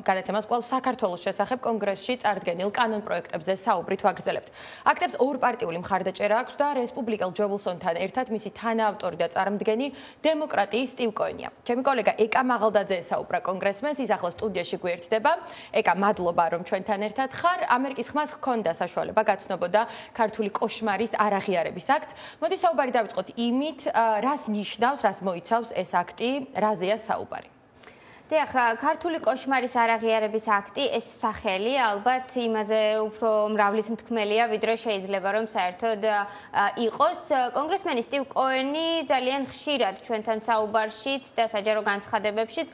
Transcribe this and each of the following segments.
გადაცემას კვლავ საქართველოს შესახებ კონგრესში წარდგენილ კანონ პროექტებზე საუბრით ვაგრძელებთ. აქტებს ორპარტიული მხარდაჭერა აქვს და რესპუბლიკელ ჯო ვილსონთან ერთად მისი თანაავტორი და წარმომდგენი დემოკრატიის სტივ კოენია. ჩემი კოლეგა ეკა მაღალდაძე ესაუბრა კონგრესმენს, ის ახლა სტუდიაში გვერდდება. ეკა, მადლობა რომ ჩვენთან ერთად ხარ. ამერიკის ხმას ჰქონდა საშუალება გაცნობოდა ქართული კოშმარის არაღიარების აქტს. მოდი საუბარი დავიწყოთ იმით, რას ნიშნავს, რას მოიცავს ეს აქტი, რაზეა საუბარი. დიახ, ქართული კოშმარის არაღიარების აქტი ეს სახელი ალბათ იმაზე უფრო მრავლის მთქმელია, ვიდრე შეიძლება რომ საერთოდ იყოს. კონგრესმენი სტივ კოენი ძალიან ხშირად ჩვენთან საუბარშიც და საჯარო განცხადებებშიც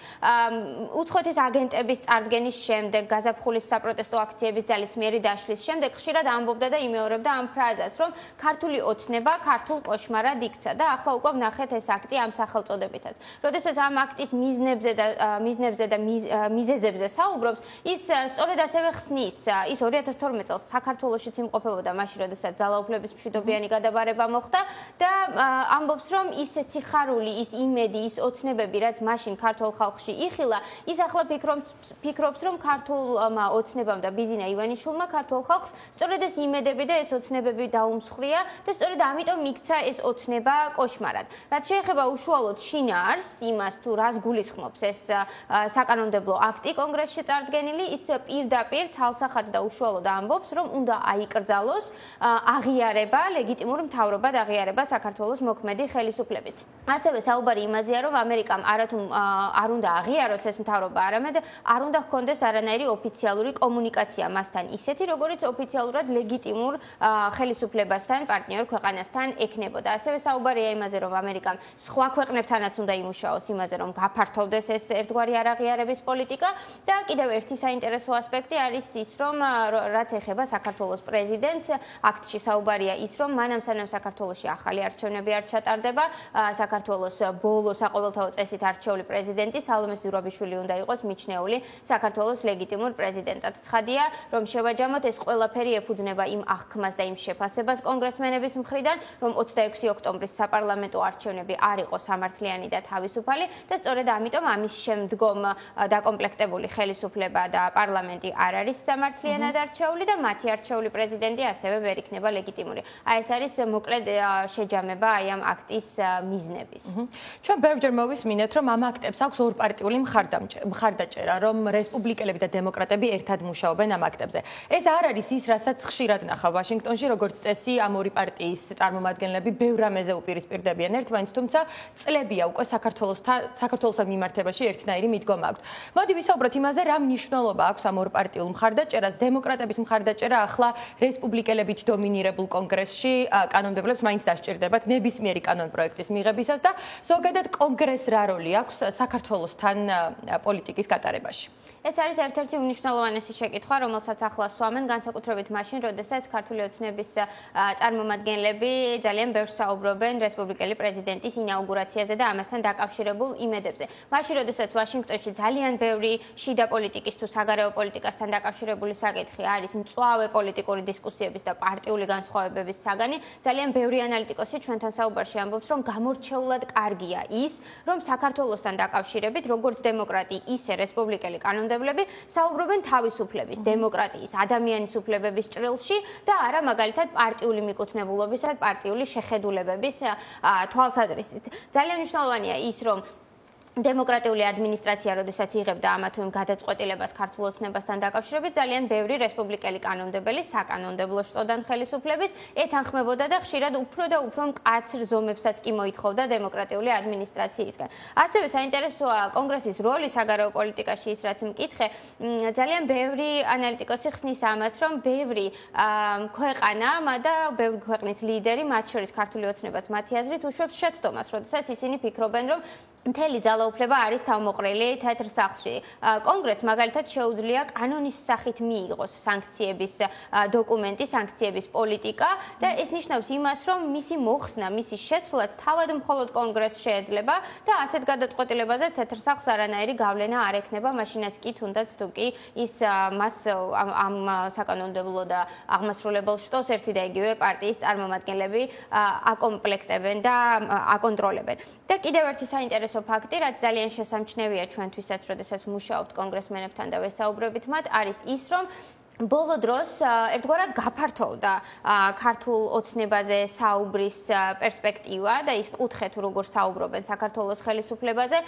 უცხოეთის აგენტების წარდგენის შემდეგ, გაზაფხულის საპროტესტო აქციების ძალისმიერი დაშლის შემდეგ ხშირად ამბობდა და იმეორებდა ამ ფრაზას, რომ ქართული ოცნება ქართულ კოშმარად იქცა და ახლა უკვე ვნახეთ ეს აქტი ამ სახელწოდებითაც. როდესაც ამ აქტის მიზნებზე და მიზეზებზე საუბრობს, ის სწორედ ასევე ხსნის, ის 2012 წელს საქართველოშიც იმყოფებოდა მაშინ, როდესაც ძალაუფლების მშვიდობიანი გადაბარება მოხდა და ამბობს, რომ ის სიხარული, ის იმედი, ის ოცნებები, რაც მაშინ ქართულ ხალხში იხილა, ის ახლა ფიქრობს, რომ ქართულმა ოცნებამ და ბიზინა ივანიშვილმა ქართულ ხალხს სწორედ ეს იმედები და ეს ოცნებები დაუმსხვრია და სწორედ ამიტომ იქცა ეს ოცნება კოშმარად. რაც შეეხება უშუალოდ შინაარსს, იმას თუ რას გულისხმობს ეს საკანონმდებლო აქტი კონგრესში წარდგენილი, ის პირდაპირ ცალსახად და უშუალოდ ამბობს, რომ უნდა აიკრძალოს აღიარება, ლეგიტიმურ მთავრობად აღიარება საქართველოს მოქმედი ხელისუფლების. ასევე საუბარი იმაზეა, რომ ამერიკამ არათუ არ უნდა აღიაროს ეს მთავრობა, არამედ არ უნდა ჰქონდეს არანაირი ოფიციალური კომუნიკაცია მასთან, ისეთი, როგორიც ოფიციალურად ლეგიტიმურ ხელისუფლებასთან, პარტნიორ ქვეყანასთან ექნებოდა. ასევე საუბარია იმაზე, რომ ამერიკამ სხვა ქვეყნებთანაც უნდა იმუშაოს იმაზე, რომ გაფართოვდეს ეს ერთგვარი არაღიარების პოლიტიკა და კიდევ ერთი საინტერესო ასპექტი არის ის, რომ რაც ეხება საქართველოს პრეზიდენტს, აქტში საუბარია ის, რომ მანამ სანამ საქართველოში ახალი არჩევნები არ ჩატარდება, საქართველოს ბოლო საყოველთაო წესით არჩეული პრეზიდენტი სალომე ზურაბიშვილი უნდა იყოს მიჩნეული საქართველოს ლეგიტიმურ პრეზიდენტად. ცხადია, რომ შევაჯამოთ, ეს ყველაფერი ეფუძნება იმ აღქმას და იმ შეფასებას კონგრესმენების მხრიდან, რომ 26 ოქტომბრის საპარლამენტო არჩევნები არ იყო სამართლიანი და თავისუფალი და სწორედ ამიტომ ამის შემდგომ დაკომპლექტებული ხელისუფლება და პარლამენტი არ არის სამართლიანად არჩეული და მათი არჩეული პრეზიდენტი ასევე ვერ იქნება ლეგიტიმური. ეს არის მოკლედ შეჯამება აი ამ აქტის მიზნების. ჩვენ ბევრჯერ მოვისმინეთ, რომ ამ აქტებს აქვს ორპარტიული მხარდაჭერა, რომ რესპუბლიკელები და დემოკრატები ერთად მუშაობენ ამ აქტებზე. ეს არ არის ის, რასაც ხშირად ნახავ ვაშინგტონში, როგორც წესი, ამ ორი პარტიის წარმომადგენლები ბევრ რამეზე უპირისპირდებიან ერთმანეთს, თუმცა წლებია უკვე საქართველოსთან მიმართებაში ერთნაირი მიდგომა აქვს. მოდი ვისაუბროთ იმაზე, რა მნიშვნელობა აქვს ამ ორპარტიულ მხარდაჭერას. დემოკრატების მხარდაჭერა ახლა რესპუბლიკელებით დომინირებულ კონგრესში კანონმდებლებს მაინც დასჭირდებათ ნებისმიერი კანონ პროექტის მიღებისას და ზოგადად კონგრესს რა როლი აქვს საქართველოსთან პოლიტიკის გატარებაში. ეს არის ერთ-ერთი უმნიშვნელოვანესი შეკითხვა, რომელსაც ახლა სვამენ, განსაკუთრებით მაშინ, როდესაც ქართული ოცნების წარმომადგენლები ძალიან ბევრს საუბრობენ რესპუბლიკელი პრეზიდენტის ინაუგურაციაზე და ამასთან დაკავშირებულ იმედებზე. მაშინ, როდესაც ვაშინგტონში ძალიან ბევრი შიდა პოლიტიკის თუ საგარეო პოლიტიკასთან დაკავშირებული საკითხი არის მწვავე პოლიტიკური დისკუსიების და პარტიული განსხვავებების საგანი, ძალიან ბევრი ანალიტიკოსი ჩვენთან საუბარში ამბობს, რომ გამორჩეულად კარგია ის, რომ საქართველოსთან დაკავშირებით, როგორც დემოკრატი, ისე რესპუბლიკელი კანონმდებლები საუბრობენ თავისუფლების, დემოკრატიის, ადამიანის უფლებების ჭრილში და არა მაგალითად პარტიული მიკუთვნებულობისა და პარტიული შეხედულებების თვალსაზრისით. ძალიან მნიშვნელოვანია ის, რომ დემოკრატიული ადმინისტრაცია, როდესაც იღებდა ამა თუ იმ გადაწყვეტილებას ქართულ ოცნებასთან დაკავშირებით, ძალიან ბევრი რესპუბლიკელი კანონმდებელი საკანონმდებლო შტოდან ხელისუფლების ეთანხმებოდა და ხშირად უფრო და უფრო მკაცრ ზომებსაც კი მოითხოვდა დემოკრატიული ადმინისტრაციისგან. ასევე საინტერესოა კონგრესის როლი საგარეო პოლიტიკაში, ის რაც მკითხე, ძალიან ბევრი ანალიტიკოსი ხსნის ამას, რომ ბევრი ქვეყანა და ბევრი ქვეყნის ლიდერი, მათ შორის ქართული ოცნებაც მათი აზრით უშვებს შეცდომას, როდესაც ისინი ფიქრობენ, რომ მთელი ძალაუფლება არის თავმოყრილი თეთრ სახლში. კონგრესს მაგალითად შეუძლია კანონის სახით მიიღოს სანქციების დოკუმენტი, სანქციების პოლიტიკა და ეს ნიშნავს იმას, რომ მისი მოხსნა, მისი შეცვლაც თავად მხოლოდ კონგრესს შეეძლება და ასეთ გადაწყვეტილებაზე თეთრ სახლს არანაირი გავლენა არ ექნება, მაშინაც კი თუნდაც თუ კი ის მას ამ საკანონმდებლო და აღმასრულებელ შტოს ერთი და იგივე პარტიის წარმომადგენლები აკომპლექტებენ და აკონტროლებენ. და კიდევ ერთი საინტერესო საინტერესო ფაქტი, რაც ძალიან შესამჩნევია ჩვენთვისაც, როდესაც მუშაობთ კონგრესმენებთან და ვესაუბრებით მათ, არის ის, რომ ბოლო დროს ერთგვარად გაფართოვდა ქართულ ოცნებაზე საუბრის პერსპექტივა და ის კუთხე თუ როგორ საუბრობენ საქართველოს ხელისუფლებაზე,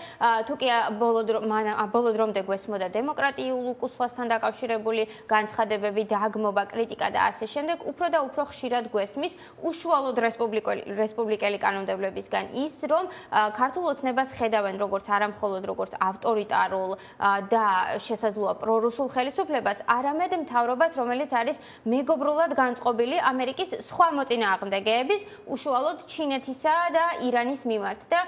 თუ კი ბოლო დრომდე გვესმოდა დემოკრატიულ უკუსვლასთან დაკავშირებული განცხადებები, დაგმობა, κρიტიკა და ასე შემდეგ, უფრო და უფრო ხშირად გვესმის უშუალოდ რესპუბლიკელი კანონმდებლობისგან ის, რომ ქართულ ოცნებას ხედავენ როგორც არამხოლოდ როგორც ავტორიტარულ და შესაძლოა პრორუსულ ხელისუფლებას, არამედ მთავრობას, რომელიც არის მეგობრულად განწყობილი ამერიკის სხვა მოწინააღმდეგეების, უშუალოდ ჩინეთისა და ირანის მიმართ და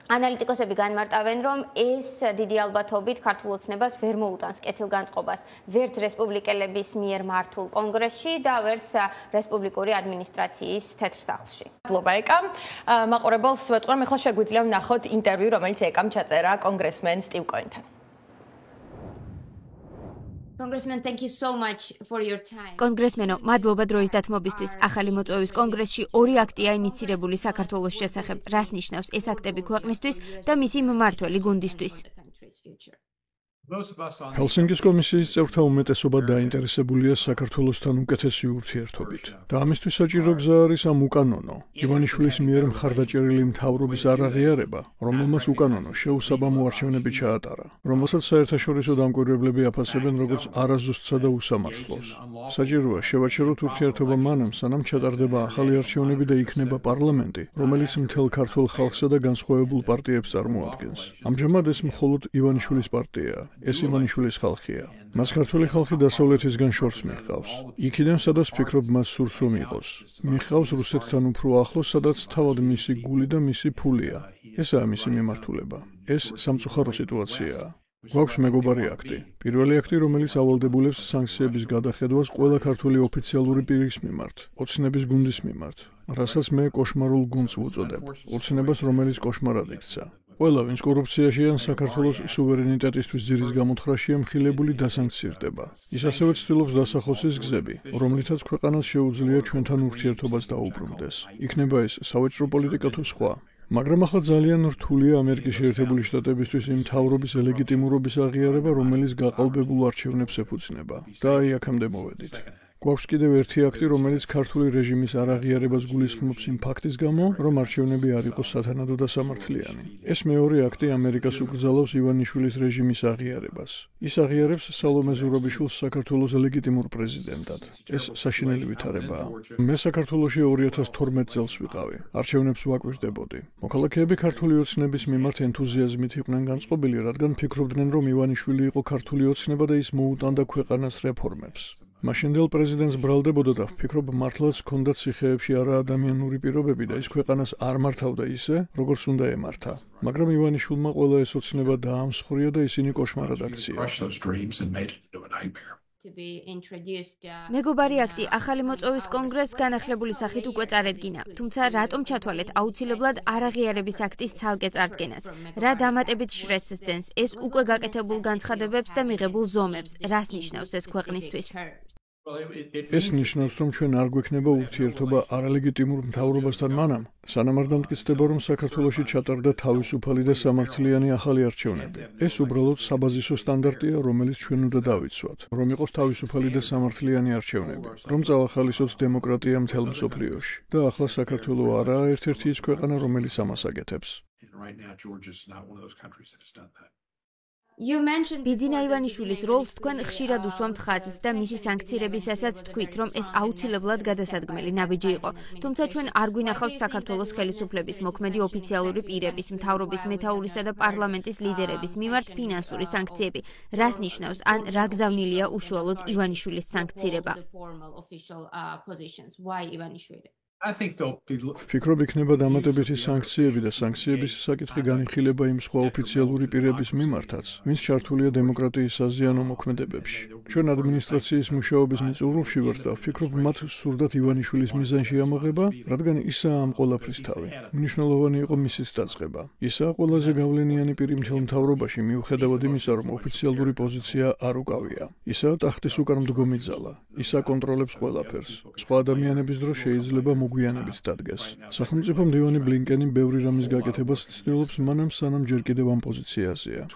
ანალიტიკოსები განმარტავენ, რომ ეს დიდი ალბათობით ქართულ ოცნებას ვერ მოუტანს კეთილგანწყობას ვერც რესპუბლიკელების მიერ მართულ კონგრესში და ვერც რესპუბლიკური ადმინისტრაციის თეთრ სახლში. მადლობა ეკა. მაყურებელს ვეტყვი, ახლა შეგვიძლია ვნახოთ ინტერვიუ, რომელიც ეკამ ჩაწერა კონგრესმენ სტივ კოენთან. Congressman, thank you so much for your time. კონგრესმენო, მადლობა დროის დათმობისთვის. ახალი მოწვევის კონგრესში 2 აქტია ინიცირებული საქართველოს შესახებ. რას ნიშნავს ეს აქტები ქვეყნისთვის და მისი მმართველი გუნდისთვის? ჰელსინკის კომისიის წევრთა უმეტესობა დაინტერესებულია საქართველოსთან უკეთესი ურთიერთობით. და ამისთვის საჭირო გზა არის ამ უკანონო, ივანიშვილის მიერ მხარდაჭერილი მთავრობის არაღიარება, რომელმაც უკანონო შეუსაბამო არჩევნები ჩაატარა, რომელსაც საერთაშორისო დამკვირვებლები აფასებენ როგორც არაზუსტსა და უსამართლოს. საჭიროა შევაჩეროთ ურთიერთობა მანამ, სანამ ჩატარდება ახალი არჩევნები და იქნება პარლამენტი, რომელიც მთელ ქართულ ხალხსა და განსხვავებულ პარტიებს წარმოადგენს. ამჟამად ეს მხოლოდ ივანიშვილის პარტიაა. ეს ივანიშვილის ხალხია. მას ქართული ხალხი დასავლეთისგან შორს მიჰყავს. იქიდან, სადაც ფიქრობ მას სურს რომ იყოს. მიჰყავს რუსეთთან უფრო ახლოს, სადაც თავად მისი გული და მისი ფულია. ესაა მისი მიმართულება. ეს სამწუხარო სიტუაციაა. გვაქვს მეგობარი აქტი. პირველი აქტი, რომელიც ავალდებულებს სანქციების გადახედვას ყველა ქართული ოფიციალური პირის მიმართ, ოცნების გუნდის მიმართ, რასაც მე კოშმარულ გუნდს ვუწოდებ. ოცნებას, რომელიც კოშმარად იქცა. ყველა, ვინც კორუფციაში ან საქართველოს სუვერენიტეტისთვის ძირის გამოთხრაშია მხილებული, დასანქცირდება. ის ასევე ცდილობს დასახოს ის გზები, რომლითაც ქვეყანას შეუძლია ჩვენთან ურთიერთობას დაუბრუნდეს. იქნება ეს სავაჭრო პოლიტიკა თუ სხვა. მაგრამ ახლა ძალიან რთულია ამერიკის შეერთებული შტატებისთვის იმ მთავრობის ლეგიტიმურობის აღიარება, რომელიც გაყალბებულ არჩევნებს ეფუძნება. და აი აქამდე მოვედით. გვაქვს კიდევ ერთი აქტი, რომელიც ქართული რეჟიმის არაღიარებას გულისხმობს იმ ფაქტის გამო, რომ არჩევნები არ იყოს სათანადო და სამართლიანი. ეს მეორე აქტი ამერიკას უკრძალავს ივანიშვილის რეჟიმის აღიარებას. ის აღიარებს სალომე ზურაბიშვილს საქართველოს ლეგიტიმურ პრეზიდენტად. ეს საშინელი ვითარებაა. მე საქართველოში 2012 წელს ვიყავი. არჩევნებს ვაკვირდებოდი. მოქალაქეები ქართული ოცნების მიმართ ენთუზიაზმით იყვნენ განწყობილი, რადგან ფიქრობდნენ, რომ ივანიშვილი იყო ქართული ოცნება და ის მოუტანდა ქვეყანას რეფორმებს. მაშინდელ პრეზიდენტს ბრალდებოდა და ვფიქრობ, მართლაც ჰქონდათ სიხეებში არაადამიანური პირობები და ის ქვეყანას არ მართავდა ისე, როგორც უნდა ემართა. მაგრამ ივანიშვილმა ყველა ეს ოცნება დაამსხვრია და ისინი კოშმარად აქცია. მეგობარი აქტი ახალი მოწვევის კონგრესს განახლებული სახით უკვე წარედგინა, თუმცა რატომ ჩათვალეთ აუცილებლად არაღიარების აქტის ცალკე წარდგენაც? რა დამატებით შრესს ძენს ეს უკვე გაკეთებულ განცხადებებს და მიღებულ ზომებს? რას ნიშნავს ეს ქვეყნისთვის? ეს ნიშნავს, რომ ჩვენ არ გვექნება ურთიერთობა არალეგიტიმურ მთავრობასთან მანამ, სანამ არ დამტკიცდება, რომ საქართველოში ჩატარდა თავისუფალი და სამართლიანი ახალი არჩევნები. ეს უბრალოდ საბაზისო სტანდარტია, რომელიც ჩვენ უნდა დავიცვათ, რომ იყოს თავისუფალი და სამართლიანი არჩევნები, რომ წავახალისოთ დემოკრატია მთელ მსოფლიოში. და ახლა საქართველო არაა ერთ-ერთი ის ქვეყანა, რომელიც ამას აკეთებს. ბიძინა ივანიშვილის როლს თქვენ ხშირად უსვამთ ხაზს და მისი სანქცირებისასაც თქვით, რომ ეს აუცილებლად გადასადგმელი ნაბიჯი იყო. თუმცა ჩვენ არ გვინახავს საქართველოს ხელისუფლების მოქმედი ოფიციალური პირების, მთავრობის მეთაურისა და პარლამენტის ლიდერების მიმართ ფინანსური სანქციები. რას ნიშნავს ან რა გზავნილია უშუალოდ ივანიშვილის სანქცირება? ვფიქრობ, იქნება დამატებითი სანქციები და სანქციების საკითხი განიხილება იმ სხვა ოფიციალური პირების მიმართაც, ვინც ჩართულია დემოკრატიის საზიანო მოქმედებებში. ჩვენ ადმინისტრაციის მუშაობის მიწურულში ვართ და ვფიქრობ, მათ სურდათ ივანიშვილის მიზანში ამოღება, რადგან ისაა ამ ყველაფრის თავი. მნიშვნელოვანი იყო მისის დაწყება. ისაა ყველაზე გავლენიანი პირი მთელ მთავრობაში, მიუხედავად იმისა, რომ ოფიციალური პოზიცია არ უკავია. ისაა ტახტის უკან მდგომი ძალა. ის აკონტროლებს ყველაფერს. სხვა ადამიანების დროს შეიძლება მოგვიანებით დადგეს. სახელმწიფო მდივანი ბლინკენი ბევრი რამის გაკეთებას ცდილობს, მანამ სანამ ჯერ კიდევ ამ პოზიციაზეა.